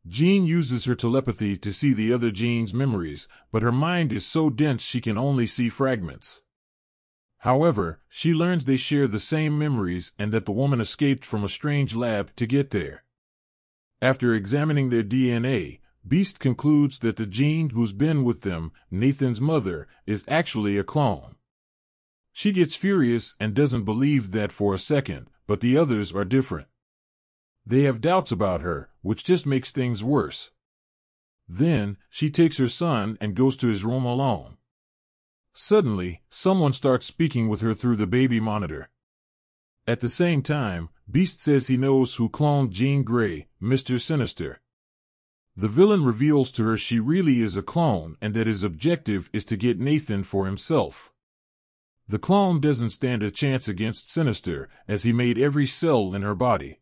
Jean uses her telepathy to see the other Jean's memories, but her mind is so dense she can only see fragments. However, she learns they share the same memories and that the woman escaped from a strange lab to get there. After examining their DNA, Beast concludes that the Jean who's been with them, Nathan's mother, is actually a clone. She gets furious and doesn't believe that for a second, but the others are different. They have doubts about her, which just makes things worse. Then, she takes her son and goes to his room alone. Suddenly, someone starts speaking with her through the baby monitor. At the same time, Beast says he knows who cloned Jean Grey, Mr. Sinister. The villain reveals to her she really is a clone and that his objective is to get Nathan for himself. The clone doesn't stand a chance against Sinister, as he made every cell in her body.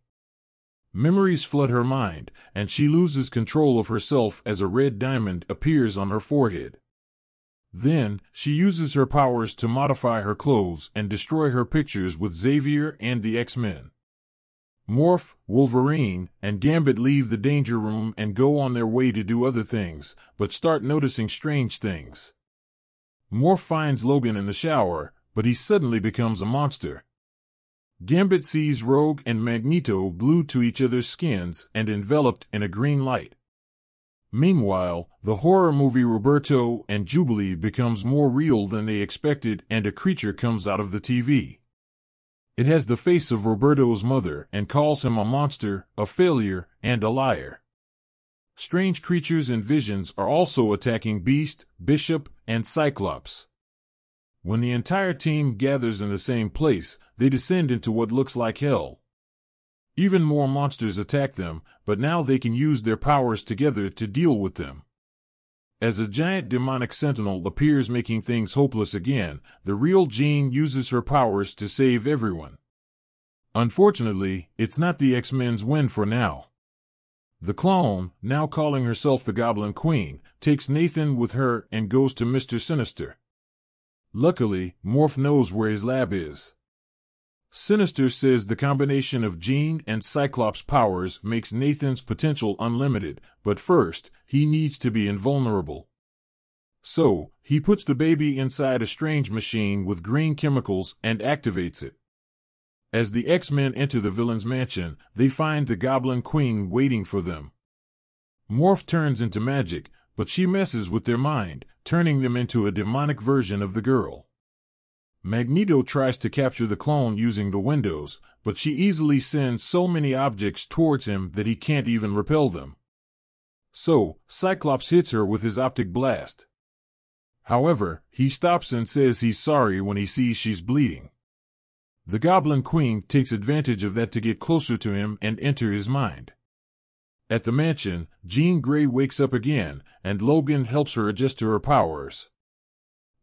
Memories flood her mind, and she loses control of herself as a red diamond appears on her forehead. Then, she uses her powers to modify her clothes and destroy her pictures with Xavier and the X-Men. Morph, Wolverine, and Gambit leave the danger room and go on their way to do other things, but start noticing strange things. Morph finds Logan in the shower, but he suddenly becomes a monster. Gambit sees Rogue and Magneto glued to each other's skins and enveloped in a green light. Meanwhile, the horror movie Roberto and Jubilee becomes more real than they expected, and a creature comes out of the TV. It has the face of Roberto's mother and calls him a monster, a failure, and a liar. Strange creatures and visions are also attacking Beast, Bishop, and Cyclops. When the entire team gathers in the same place, they descend into what looks like hell. Even more monsters attack them, but now they can use their powers together to deal with them. As a giant demonic sentinel appears making things hopeless again, the real Jean uses her powers to save everyone. Unfortunately, it's not the X-Men's win for now. The clone, now calling herself the Goblin Queen, takes Nathan with her and goes to Mr. Sinister. Luckily, Morph knows where his lab is. Sinister says the combination of Jean and Cyclops' powers makes Nathan's potential unlimited, but first, he needs to be invulnerable. So, he puts the baby inside a strange machine with green chemicals and activates it. As the X-Men enter the villain's mansion, they find the Goblin Queen waiting for them. Morph turns into magic, but she messes with their mind, turning them into a demonic version of the girl. Magneto tries to capture the clone using the windows, but she easily sends so many objects towards him that he can't even repel them. So, Cyclops hits her with his optic blast. However, he stops and says he's sorry when he sees she's bleeding. The Goblin Queen takes advantage of that to get closer to him and enter his mind. At the mansion, Jean Grey wakes up again, and Logan helps her adjust to her powers.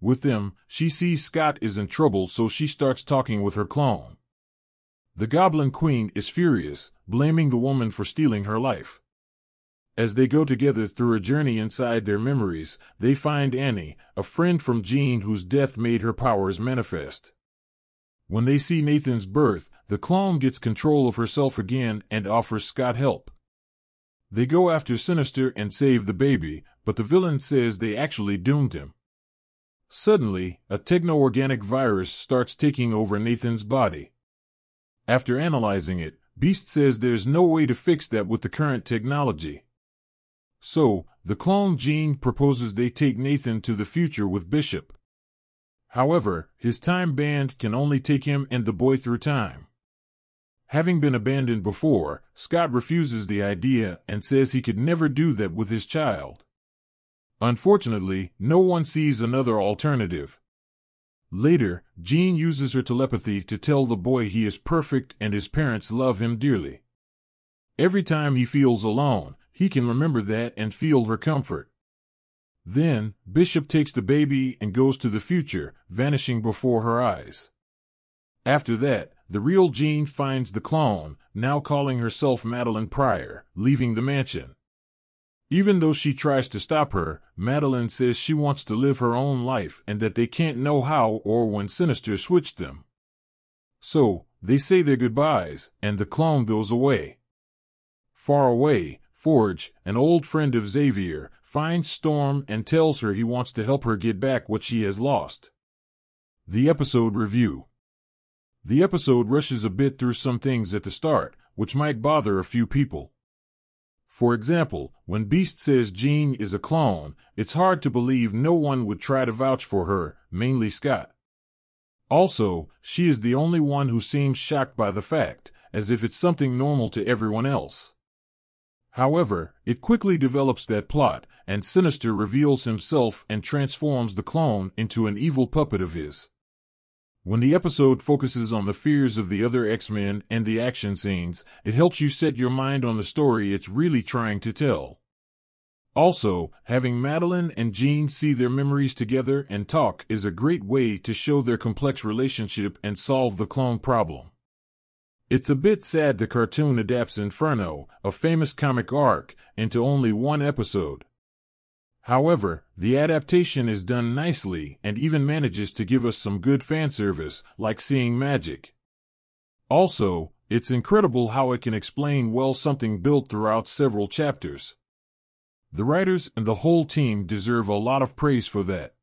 With them, she sees Scott is in trouble, so she starts talking with her clone. The Goblin Queen is furious, blaming the woman for stealing her life. As they go together through a journey inside their memories, they find Annie, a friend from Jean whose death made her powers manifest. When they see Nathan's birth, the clone gets control of herself again and offers Scott help. They go after Sinister and save the baby, but the villain says they actually doomed him. Suddenly, a techno-organic virus starts taking over Nathan's body. After analyzing it, Beast says there's no way to fix that with the current technology. So, the clone Jean proposes they take Nathan to the future with Bishop. However, his time band can only take him and the boy through time. Having been abandoned before, Scott refuses the idea and says he could never do that with his child. Unfortunately, no one sees another alternative. Later, Jean uses her telepathy to tell the boy he is perfect and his parents love him dearly. Every time he feels alone, he can remember that and feel her comfort. Then, Bishop takes the baby and goes to the future, vanishing before her eyes. After that, the real Jean finds the clone, now calling herself Madeline Pryor, leaving the mansion. Even though she tries to stop her, Madeline says she wants to live her own life and that they can't know how or when Sinister switched them. So, they say their goodbyes, and the clone goes away. Far away, Forge, an old friend of Xavier, finds Storm and tells her he wants to help her get back what she has lost. The episode review. The episode rushes a bit through some things at the start, which might bother a few people. For example, when Beast says Jean is a clone, it's hard to believe no one would try to vouch for her, mainly Scott. Also, she is the only one who seems shocked by the fact, as if it's something normal to everyone else. However, it quickly develops that plot, and Sinister reveals himself and transforms the clone into an evil puppet of his. When the episode focuses on the fears of the other X-Men and the action scenes, it helps you set your mind on the story it's really trying to tell. Also, having Madeline and Jean see their memories together and talk is a great way to show their complex relationship and solve the clone problem. It's a bit sad the cartoon adapts Inferno, a famous comic arc, into only one episode. However, the adaptation is done nicely and even manages to give us some good fan service, like seeing magic. Also, it's incredible how it can explain well something built throughout several chapters. The writers and the whole team deserve a lot of praise for that.